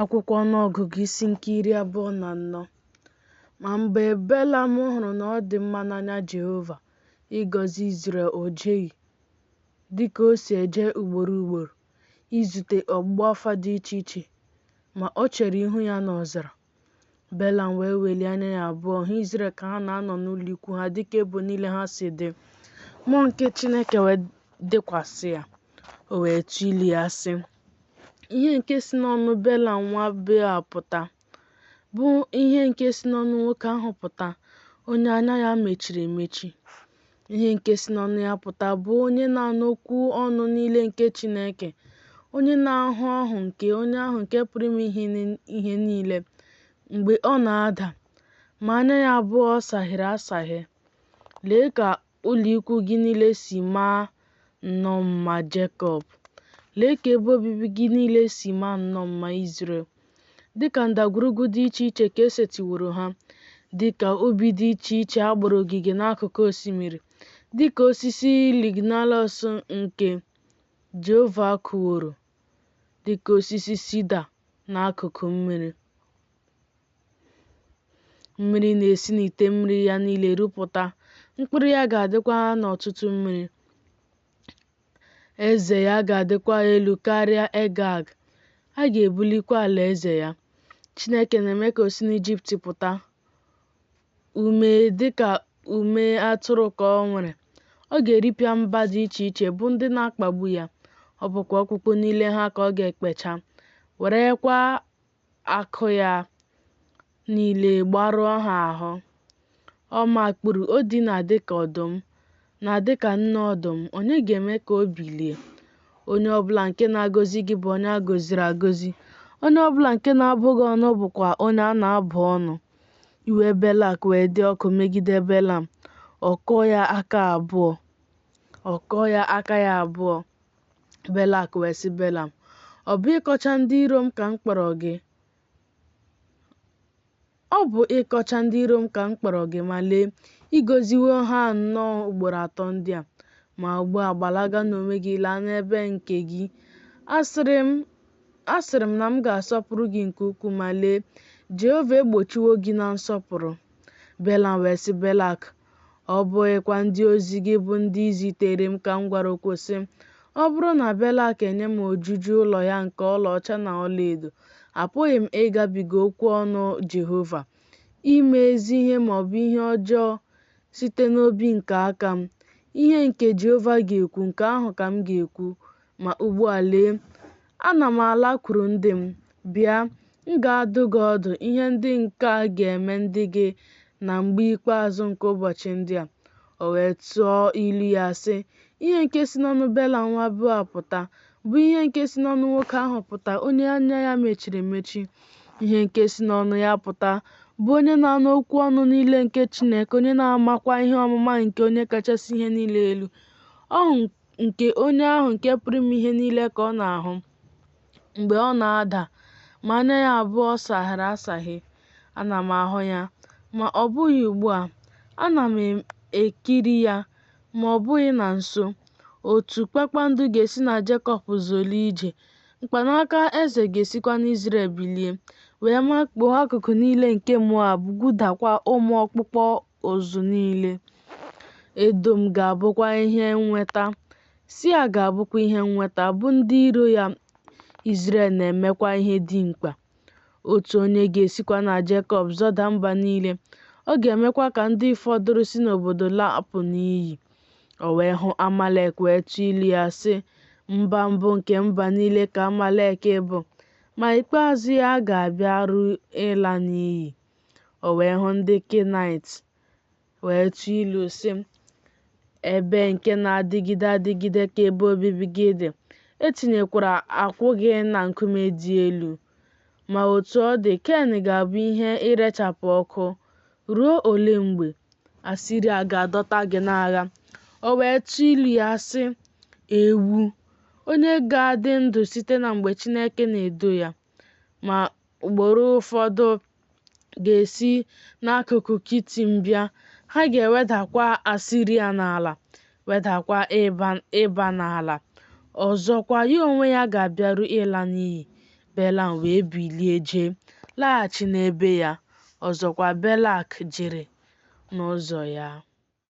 Akwụkwọ ọnụọgụgụ isi nke 24. Ma mgbe Belam hụrụ na ọ dị mma n'anya Jehova ịgọzi Izrel, o jeghị, dịka o si eje ugboro ugboro, izute ọgbụgba afa dị iche iche, ma o chere ihu ya n'ọzara. Belam wee welie anya ya abụọ hụ Izrel ka ha na-anọ n'ụlọ ikwu ha dịka ebo niile ha si dị. Mmụọ nke Chineke wee dịkwasị ya, o wee tụọ ilu ya sị, ihe nke si n'ọnụ Belam nwa Beoa pụta bụ ihe nke si n'ọnụ nwoke ahụ pụta, onye anya ya mechiri emechi. Ihe nke si n'ọnụ ya pụta bụ onye na-anụ okwu ọnụ niile nke Chineke, onye na-ahụ ọhụ nke onye ahụ nke pụrụ ime ihe niile mgbe ọ na-ada, ma anya ya abụọ saghere asaghe. Lee ka ụlọ ikwu gị niile si maa nnọọ mma, Jekọb! Lee ka ebe obibi gị niile si maa nnọọ mma, Izrel! Dịka ndagwurugwu dị iche iche ka e setiworo ha, dịka ubi dị iche iche a gbara ogige n'akụkụ osimiri, dịka osisi lignalus nke Jehova kụworo, dịka osisi sida n'akụkụ mmiri. Mmiri na-esi n'ite mmiri ya niile rupụta, mkpụrụ ya ga-adịkwa n'ọtụtụ mmiri. Eze ya ga-adịkwa elu karịa Agag, a ga-ebulikwa alaeze ya. Chineke na-eme ka o si n'Ijipt pụta, ume dịka ume atụrụ ka ọ nwere. Ọ ga-eripịa mba dị iche iche bụ ndị na-akpagbu ya. Ọ bụkwa ọkpụkpụ niile ha ka ọ ga-ekpecha, werekwa akụ ya niile gbarụọ ha ahụ. Ọ makpuru, o dina dịka ọdụm, na dịka nne ọdụm, onye ga-eme ka o bilie? Onye ọbụla nke na-agọzi gị bụ onye a gọziri agọzi. Onye ọbụla nke na-abụ gị ọnụ bụkwa onye a na-abụ ọnụ. Iwe Belak wee dị ọkụ megide Belam, ọ kụọ ya aka ya abụọ. Belak wee sị Belam, ọ bụ ịkọcha ndị iro m ka m kpọrọ gị? Ma lee, ịgọziwo ha nnọọ ugboro atọ ndị a. Ma ugbu a gbalaga n'onwe gị, laa n'ebe nke gị. Asịrị m na m ga-asọpụrụ gị nke ukwuu, ma lee, Jehova egbochiwo gị na nsọpụrụ. Belam wee sị Belak, ọ bụghịkwa ndị ozi gị bụ ndị zitere m ka m gwara okwu sị, ọ bụrụ na Belak enye m ojuju ụlọ ya nke ọlaọcha na ọlaedo, apụghị m ịgabiga okwu ọnụ Jehova, ime ezi ihe maọbụ ihe ọjọọ site n'obi nke aka m. Ihe nke Jehova ga-ekwu, nke ahụ ka m ga-ekwu. Ma ugbu a lee, ana m alakwuru ndị m. Bịa, m ga-adụ gị ọdụ ihe ndị nke a ga-eme ndị gị na mgbe ikpeazụ nke ụbọchị ndị a. O wee tụọ ilu ya sị, ihe nke si n'ọnụ Belam nwa Beoa pụta bụ ihe nke si n'ọnụ nwoke ahụ pụta, onye anya ya mechiri emechi. Ihe nke si n'ọnụ ya pụta bụ onye na-anụ okwu ọnụ niile nke Chineke, onye na-amakwa ihe ọmụma nke Onye kachasị ihe niile elu. Ọhụ nke onye ahụ nke pụrụ ime ihe niile ka ọ na-ahụ mgbe ọ na-ada, ma anya ya abụọ saghere asaghe. Ana m ahụ ya, ma ọ bụghị ugbu a. Ana m ekiri ya, ma ọ bụghị na nso. Otu kpakpando ga-esi na Jekọb zolie ije, mkpanaka eze ga-esikwa n'Izrel bilie, wee makpuo akụkụ niile nke Moab, gụdakwa ụmụ ọkpụkpọ ụzụ niile. Edọm ga-abụkwa ihe nnweta, Sia ga-abụkwa ihe nnweta, bụ ndị iro ya. Izrel na-emekwa ihe dị mkpa. Otu onye ga-esikwa na Jekọb zọda mba niile. Ọ ga-emekwa ka ndị fọdụrụ si n'obodo lapụ n'iyi. O wee hụ Amalek wee tụọ ilu ya sị, mba mbụ nke mba niile ka Amalek bụ, ma ikpeazụ ya ga-abịaru ịla n'iyi. O wee hụ ndị Kenite wee tụọ ilu sị, ebe nke na-adịgide adịgide ka ebe obibi gị dị, etinyekwara akwụ gị na nkume dị elu. Ma otu ọ dị, Ken ga-abụ ihe irechapụ ọkụ. Ruo ole mgbe? Asiria ga-adọta gị n'agha. O wee tụọ ilu ya sị, ewu, onye ga-adị ndụ site na mgbe Chineke na-edo ya. Ma ugboro ụfọdụ ga-esi n'akụkụ Kitim bịa. Ha ga-ewedakwa Asiria n'ala, wedakwa ịba n'ala. Ọzọkwa, ya onwe ya ga-abịaru ịla n'iyi. Belam wee bilie jee laghachi n'ebe ya. Ọzọkwa Belak jere n'ụzọ ya.